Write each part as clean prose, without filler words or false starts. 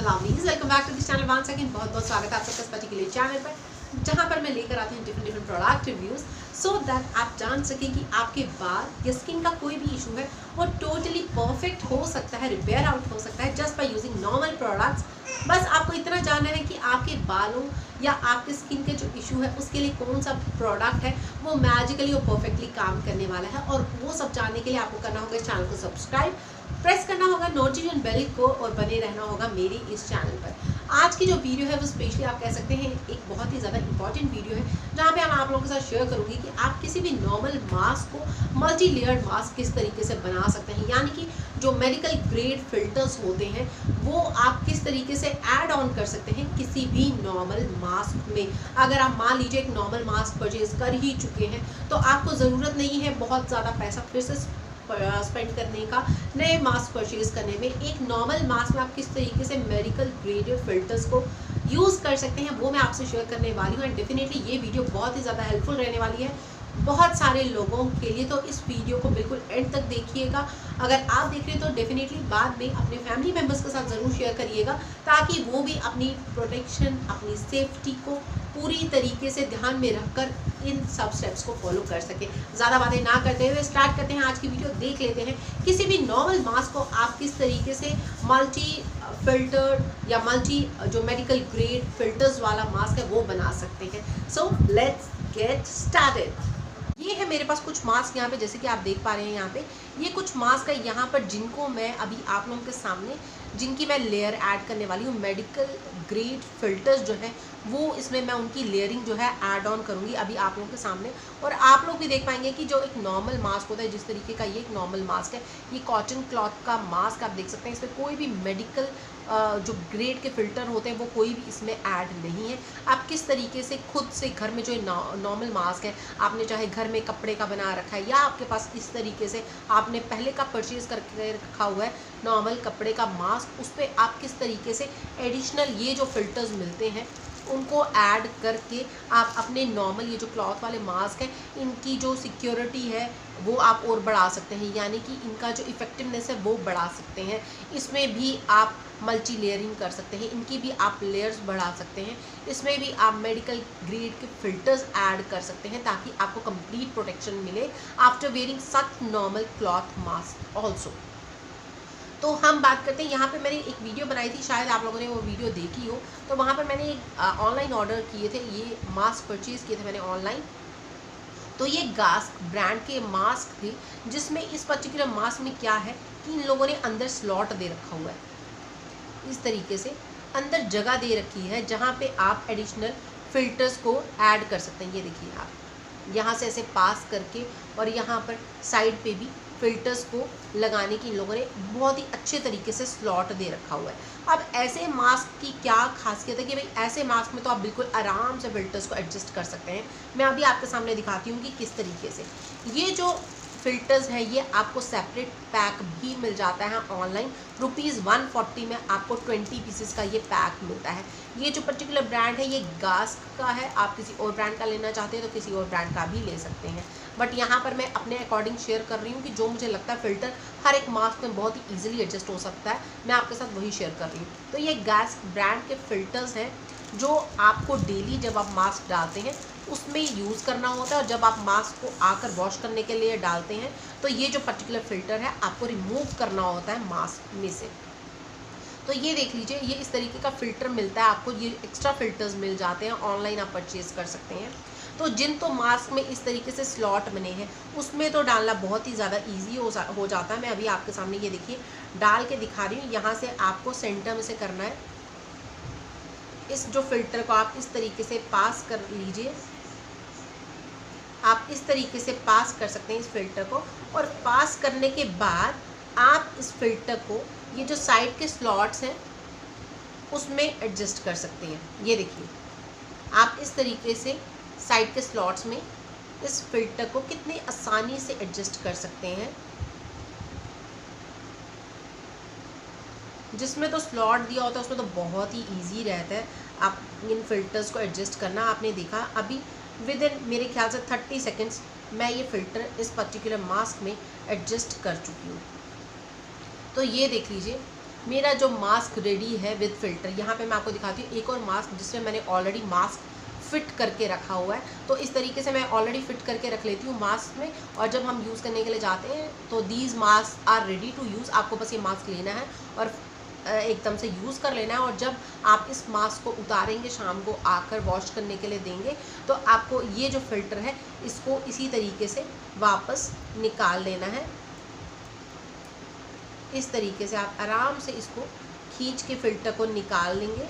Lovelies, welcome back to this channel once again. बहुत बहुत स्वागत है आप सबका इस पर्टिकुलर चैनल पर, जहां पर मैं लेकर आती हूँ different product reviews so that आप जान सकें कि आपके बाल या स्किन का कोई भी इशू है वो टोटली परफेक्ट हो सकता है, रिपेयर आउट हो सकता है just by using normal products. बस आपको इतना जानना है कि आपके बालों या आपके स्किन के जो इशू है उसके लिए कौन सा प्रोडक्ट है वो मैजिकली और परफेक्टली काम करने वाला है। और वो सब जानने के लिए आपको करना होगा इस चैनल को सब्सक्राइब, प्रेस करना होगा नोटिफिकेशन बेल को और बने रहना होगा मेरी इस चैनल पर। आज की जो वीडियो है वो स्पेशली आप कह सकते हैं एक बहुत ही ज़्यादा इंपॉर्टेंट वीडियो है, जहाँ पे मैं आप लोगों के साथ शेयर करूंगी कि आप किसी भी नॉर्मल मास्क को मल्टी लेयर्ड मास्क किस तरीके से बना सकते हैं, यानी कि जो मेडिकल ग्रेड फिल्टर्स होते हैं वो आप किस तरीके से ऐड ऑन कर सकते हैं किसी भी नॉर्मल मास्क में। अगर आप मान लीजिए एक नॉर्मल मास्क परचेज कर ही चुके हैं तो आपको ज़रूरत नहीं है बहुत ज़्यादा पैसा फिर से स्पेंड करने का नए मास्क परचेज करने में। एक नॉर्मल मास्क में आप किस तरीके से मेडिकल ग्रेडेड फिल्टर्स को यूज़ कर सकते हैं वो मैं आपसे शेयर करने वाली हूँ। एंड डेफिनेटली ये वीडियो बहुत ही ज़्यादा हेल्पफुल रहने वाली है बहुत सारे लोगों के लिए, तो इस वीडियो को बिल्कुल एंड तक देखिएगा। अगर आप देख रहे हैं तो डेफिनेटली बाद में अपने फैमिली मेम्बर्स के साथ ज़रूर शेयर करिएगा ताकि वो भी अपनी प्रोटेक्शन, अपनी सेफ्टी को पूरी तरीके से ध्यान में रखकर इन सब स्टेप्स को फॉलो कर सके। ज़्यादा बातें ना करते हुए स्टार्ट करते हैं आज की वीडियो। देख लेते हैं किसी भी नॉर्मल मास्क को आप किस तरीके से मल्टी फिल्टर्ड या मल्टी जो मेडिकल ग्रेड फिल्टर्स वाला मास्क है वो बना सकते हैं। So let's get started. ये है मेरे पास कुछ मास्क यहाँ पे, जैसे कि आप देख पा रहे हैं यहाँ पे ये कुछ मास्क है यहाँ पर जिनको मैं अभी आप लोगों के सामने जिनकी मैं लेयर ऐड करने वाली हूँ। मेडिकल ग्रेड फिल्टर्स जो है वो इसमें मैं उनकी लेयरिंग जो है ऐड ऑन करूँगी अभी आप लोगों के सामने। और आप लोग भी देख पाएंगे कि जो एक नॉर्मल मास्क होता है जिस तरीके का ये एक नॉर्मल मास्क है, ये कॉटन क्लॉथ का मास्क आप देख सकते हैं। इसमें कोई भी मेडिकल जो ग्रेड के फिल्टर होते हैं वो कोई भी इसमें ऐड नहीं है। आप किस तरीके से खुद से घर में जो नॉर्मल मास्क है आपने चाहे घर में कपड़े का बना रखा है या आपके पास इस तरीके से आपने पहले का परचेज करके रखा हुआ है नॉर्मल कपड़े का मास्क, उस पर आप किस तरीके से एडिशनल ये जो फिल्टर्स मिलते हैं उनको ऐड करके आप अपने नॉर्मल ये जो क्लॉथ वाले मास्क है इनकी जो सिक्योरिटी है वो आप और बढ़ा सकते हैं, यानी कि इनका जो इफ़ेक्टिवनेस है वो बढ़ा सकते हैं। इसमें भी आप मल्टी लेयरिंग कर सकते हैं, इनकी भी आप लेयर्स बढ़ा सकते हैं, इसमें भी आप मेडिकल ग्रेड के फिल्टर्स ऐड कर सकते हैं ताकि आपको कंप्लीट प्रोटेक्शन मिले आफ्टर वेयरिंग सच नॉर्मल क्लॉथ मास्क ऑल्सो। तो हम बात करते हैं यहाँ पे मैंने एक वीडियो बनाई थी, शायद आप लोगों ने वो वीडियो देखी हो। तो वहाँ पर मैंने ऑनलाइन ऑर्डर किए थे, ये मास्क परचेज़ किए थे मैंने ऑनलाइन। तो ये गास्क ब्रांड के मास्क थे जिसमें इस पर्टिकुलर मास्क में क्या है कि इन लोगों ने अंदर स्लॉट दे रखा हुआ है, इस तरीके से अंदर जगह दे रखी है जहाँ पे आप एडिशनल फिल्टर्स को ऐड कर सकते हैं। ये देखिए आप यहाँ से ऐसे पास करके और यहाँ पर साइड पे भी फिल्टर्स को लगाने की इन लोगों ने बहुत ही अच्छे तरीके से स्लॉट दे रखा हुआ है। अब ऐसे मास्क की क्या खासियत है कि भाई ऐसे मास्क में तो आप बिल्कुल आराम से फिल्टर्स को एडजस्ट कर सकते हैं। मैं अभी आपके सामने दिखाती हूँ कि किस तरीके से ये जो फिल्टर्स है ये आपको सेपरेट पैक भी मिल जाता है ऑनलाइन। ₹140 में आपको 20 पीसेस का ये पैक मिलता है। ये जो पर्टिकुलर ब्रांड है ये गास्क का है, आप किसी और ब्रांड का लेना चाहते हैं तो किसी और ब्रांड का भी ले सकते हैं, बट यहाँ पर मैं अपने अकॉर्डिंग शेयर कर रही हूँ कि जो मुझे लगता है फ़िल्टर हर एक मास्क में बहुत ही ईजिली एडजस्ट हो सकता है, मैं आपके साथ वही शेयर कर रही हूँ। तो ये गास्क ब्रांड के फ़िल्टर्स हैं जो आपको डेली जब आप मास्क डालते हैं उसमें यूज़ करना होता है, और जब आप मास्क को आकर वॉश करने के लिए डालते हैं तो ये जो पर्टिकुलर फ़िल्टर है आपको रिमूव करना होता है मास्क में से। तो ये देख लीजिए ये इस तरीके का फ़िल्टर मिलता है आपको, ये एक्स्ट्रा फ़िल्टर्स मिल जाते हैं, ऑनलाइन आप परचेज़ कर सकते हैं। तो जिन तो मास्क में इस तरीके से स्लॉट बने हैं उसमें तो डालना बहुत ही ज़्यादा ईजी हो जाता है। मैं अभी आपके सामने ये देखिए डाल के दिखा रही हूँ। यहाँ से आपको सेंटर में से करना है, इस जो फ़िल्टर को आप इस तरीके से पास कर लीजिए, आप इस तरीके से पास कर सकते हैं इस फिल्टर को। और पास करने के बाद आप इस फिल्टर को ये जो साइड के स्लॉट्स हैं उसमें एडजस्ट कर सकते हैं। ये देखिए आप इस तरीके से साइड के स्लॉट्स में इस फिल्टर को कितनी आसानी से एडजस्ट कर सकते हैं। जिसमें तो स्लॉट दिया होता है उसमें तो बहुत ही इजी रहता है आप इन फिल्टर्स को एडजस्ट करना। आपने देखा अभी विद इन मेरे ख्याल से 30 सेकेंड्स मैं ये फ़िल्टर इस पर्टिकुलर मास्क में एडजस्ट कर चुकी हूँ। तो ये देख लीजिए मेरा जो मास्क रेडी है विद फिल्टर। यहाँ पे मैं आपको दिखाती हूँ एक और मास्क जिसमें मैंने ऑलरेडी मास्क फिट करके रखा हुआ है। तो इस तरीके से मैं ऑलरेडी फिट करके रख लेती हूँ मास्क में, और जब हम यूज़ करने के लिए जाते हैं तो these mask are ready to use. आपको बस ये मास्क लेना है और एकदम से यूज़ कर लेना है, और जब आप इस मास्क को उतारेंगे, शाम को आकर वॉश करने के लिए देंगे, तो आपको ये जो फिल्टर है इसको इसी तरीके से वापस निकाल लेना है। इस तरीके से आप आराम से इसको खींच के फिल्टर को निकाल लेंगे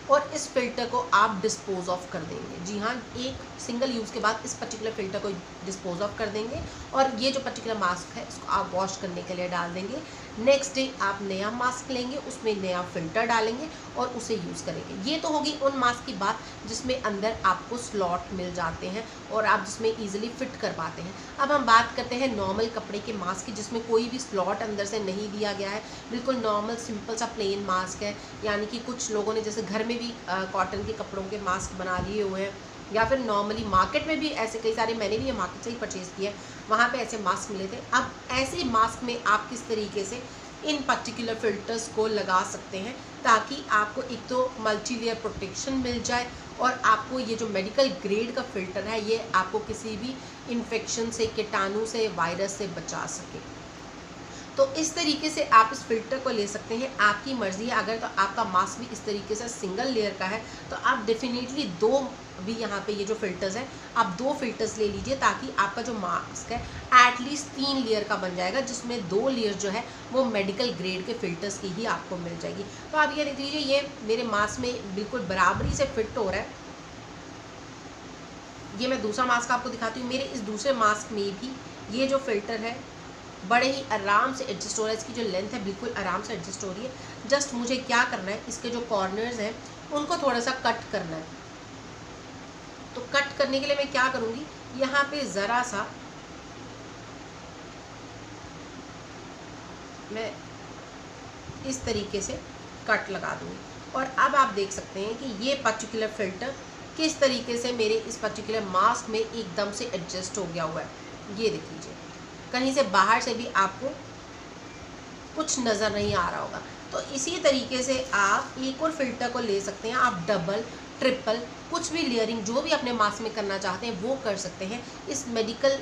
और इस फिल्टर को आप डिस्पोज ऑफ कर देंगे। जी हाँ, एक सिंगल यूज़ के बाद इस पर्टिकुलर फिल्टर को डिस्पोज ऑफ कर देंगे, और ये जो पर्टिकुलर मास्क है इसको आप वॉश करने के लिए डाल देंगे। नेक्स्ट डे आप नया मास्क लेंगे, उसमें नया फिल्टर डालेंगे और उसे यूज़ करेंगे। ये तो होगी उन मास्क की बात जिसमें अंदर आपको स्लॉट मिल जाते हैं और आप जिसमें ईजिली फिट कर पाते हैं। अब हम बात करते हैं नॉर्मल कपड़े के मास्क की, जिसमें कोई भी स्लॉट अंदर से नहीं दिया गया है, बिल्कुल नॉर्मल सिंपल सा प्लेन मास्क है। यानी कि कुछ लोगों ने जैसे घर में भी कॉटन के कपड़ों के मास्क बना लिए हुए हैं, या फिर नॉर्मली मार्केट में भी ऐसे कई सारे, मैंने भी ये मार्केट से ही परचेज़ किए हैं, वहाँ पे ऐसे मास्क मिले थे। अब ऐसे मास्क में आप किस तरीके से इन पर्टिकुलर फिल्टर्स को लगा सकते हैं ताकि आपको एक तो मल्टी लेयर प्रोटेक्शन मिल जाए, और आपको ये जो मेडिकल ग्रेड का फ़िल्टर है ये आपको किसी भी इन्फेक्शन से, कीटाणु से, वायरस से बचा सके। तो इस तरीके से आप इस फिल्टर को ले सकते हैं, आपकी मर्ज़ी है। अगर तो आपका मास्क भी इस तरीके से सिंगल लेयर का है तो आप डेफिनेटली दो भी, यहाँ पे ये जो फिल्टर्स हैं आप 2 फिल्टर्स ले लीजिए, ताकि आपका जो मास्क है एटलीस्ट 3 लेयर का बन जाएगा, जिसमें 2 लेयर जो है वो मेडिकल ग्रेड के फिल्टर्स की ही आपको मिल जाएगी। तो आप ये देख लीजिए, ये मेरे मास्क में बिल्कुल बराबरी से फिट हो रहा है। ये मैं दूसरा मास्क आपको दिखाती हूँ। मेरे इस दूसरे मास्क में भी ये जो फिल्टर है बड़े ही आराम से एडजस्ट हो रहा है। इसकी जो लेंथ है बिल्कुल आराम से एडजस्ट हो रही है। जस्ट मुझे क्या करना है, इसके जो कॉर्नर्स हैं उनको थोड़ा सा कट करना है। तो कट करने के लिए मैं क्या करूँगी, यहाँ पे ज़रा सा मैं इस तरीके से कट लगा दूँगी, और अब आप देख सकते हैं कि ये पर्टिकुलर फ़िल्टर किस तरीके से मेरे इस पर्टिकुलर मास्क में एकदम से एडजस्ट हो गया हुआ है। ये देख लीजिए, कहीं से बाहर से भी आपको कुछ नज़र नहीं आ रहा होगा। तो इसी तरीके से आप एक और फिल्टर को ले सकते हैं। आप डबल, ट्रिपल, कुछ भी लेयरिंग जो भी अपने मास्क में करना चाहते हैं वो कर सकते हैं इस मेडिकल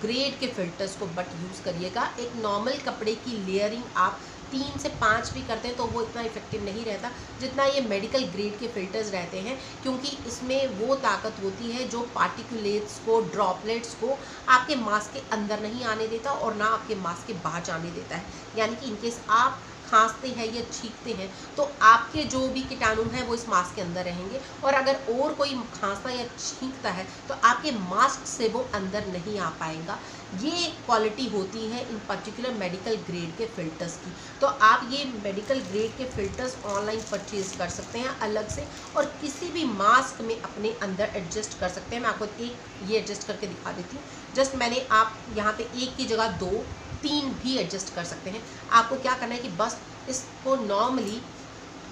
ग्रेड के फिल्टर्स को। बट यूज़ करिएगा, एक नॉर्मल कपड़े की लेयरिंग आप 3 से 5 भी करते हैं तो वो इतना इफेक्टिव नहीं रहता जितना ये मेडिकल ग्रेड के फिल्टर्स रहते हैं, क्योंकि इसमें वो ताकत होती है जो पार्टिकुलेट्स को, ड्रॉपलेट्स को आपके मास्क के अंदर नहीं आने देता और ना आपके मास्क के बाहर जाने देता है। यानी कि इनकेस आप खांसते हैं या छींकते हैं तो आपके जो भी कीटाणु हैं वो इस मास्क के अंदर रहेंगे, और अगर और कोई खांसता या छींकता है तो आपके मास्क से वो अंदर नहीं आ पाएगा। ये क्वालिटी होती है इन पर्टिकुलर मेडिकल ग्रेड के फ़िल्टर्स की। तो आप ये मेडिकल ग्रेड के फ़िल्टर्स ऑनलाइन परचेज़ कर सकते हैं अलग से, और किसी भी मास्क में अपने अंदर एडजस्ट कर सकते हैं। मैं आपको एक ये एडजस्ट करके दिखा देती हूँ। जस्ट मैंने, आप यहाँ पे एक की जगह 2, 3 भी एडजस्ट कर सकते हैं। आपको क्या करना है कि बस इसको नॉर्मली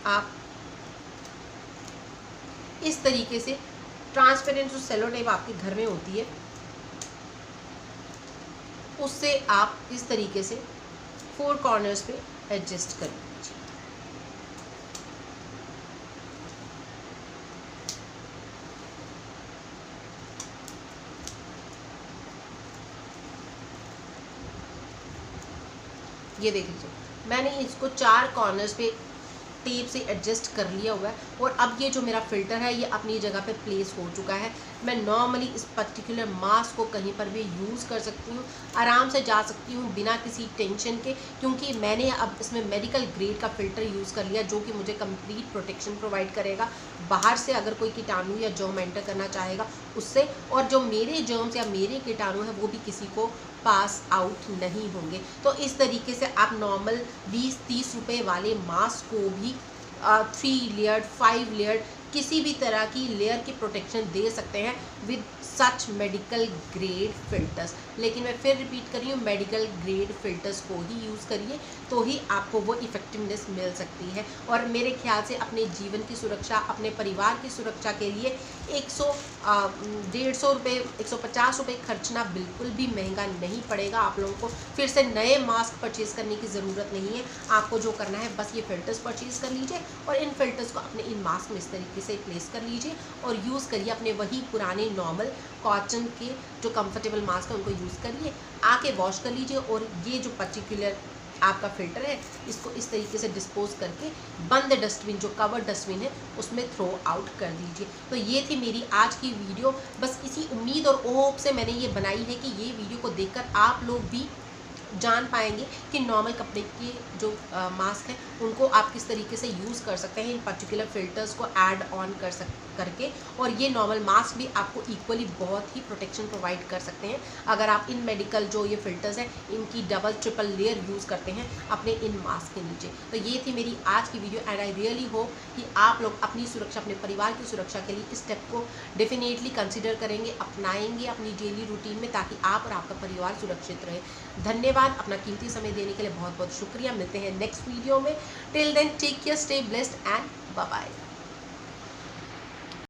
आप इस तरीके से, ट्रांसपेरेंट जो सेलो टेप आपके घर में होती है उससे आप इस तरीके से 4 कॉर्नर्स पे एडजस्ट कर लीजिए। ये देख लीजिए, मैंने इसको 4 कॉर्नर्स पे टेप से एडजस्ट कर लिया हुआ है, और अब ये जो मेरा फ़िल्टर है ये अपनी जगह पे प्लेस हो चुका है। मैं नॉर्मली इस पर्टिकुलर मास्क को कहीं पर भी यूज़ कर सकती हूँ, आराम से जा सकती हूँ बिना किसी टेंशन के, क्योंकि मैंने अब इसमें मेडिकल ग्रेड का फ़िल्टर यूज़ कर लिया जो कि मुझे कंप्लीट प्रोटेक्शन प्रोवाइड करेगा बाहर से अगर कोई कीटाणु या जर्म एंटर करना चाहेगा उससे, और जो मेरे जर्म्स या मेरे कीटाणु हैं वो भी किसी को पास आउट नहीं होंगे। तो इस तरीके से आप नॉर्मल 20-30 रुपए वाले मास्क को भी 3 लेयर्ड, 5 लेयर्ड किसी भी तरह की लेयर की प्रोटेक्शन दे सकते हैं with such medical grade filters. लेकिन मैं फिर रिपीट कर रही हूँ, मेडिकल ग्रेड फिल्टर्स को ही यूज़ करिए तो ही आपको वो इफ़ेक्टिवनेस मिल सकती है। और मेरे ख्याल से अपने जीवन की सुरक्षा, अपने परिवार की सुरक्षा के लिए 150 रुपये 150 रुपये खर्चना बिल्कुल भी महंगा नहीं पड़ेगा। आप लोगों को फिर से नए मास्क परचेज़ करने की ज़रूरत नहीं है। आपको जो करना है बस ये फ़िल्टर्स परचेज़ कर लीजिए और इन फ़िल्टर्स को अपने इन मास्क में इस तरीके से प्लेस कर लीजिए और यूज़ करिए। अपने वही पुराने नॉर्मल कॉटन के जो कंफर्टेबल मास्क है उनको यूज़ करिए, आके वॉश कर लीजिए और ये जो पर्टिकुलर आपका फ़िल्टर है इसको इस तरीके से डिस्पोज करके बंद डस्टबिन, जो कवर डस्टबिन है, उसमें थ्रो आउट कर दीजिए। तो ये थी मेरी आज की वीडियो। बस इसी उम्मीद और होप से मैंने ये बनाई है कि ये वीडियो को देखकर आप लोग भी जान पाएंगे कि नॉर्मल कपड़े के जो मास्क हैं उनको आप किस तरीके से यूज़ कर सकते हैं, इन पर्टिकुलर फ़िल्टर्स को ऐड ऑन करके। और ये नॉर्मल मास्क भी आपको इक्वली बहुत ही प्रोटेक्शन प्रोवाइड कर सकते हैं अगर आप इन मेडिकल जो ये फ़िल्टर्स हैं इनकी डबल ट्रिपल लेयर यूज़ करते हैं अपने इन मास्क के नीचे। तो ये थी मेरी आज की video and I really hope कि आप लोग अपनी सुरक्षा, अपने परिवार की सुरक्षा के लिए इस स्टेप को डेफिनेटली कंसिडर करेंगे, अपनाएंगे अपनी डेली रूटीन में, ताकि आप और आपका परिवार सुरक्षित रहे। धन्यवाद, अपना कीमती समय देने के लिए बहुत बहुत शुक्रिया। मिलते हैं नेक्स्ट वीडियो में। Till then take care, stay blessed and bye bye.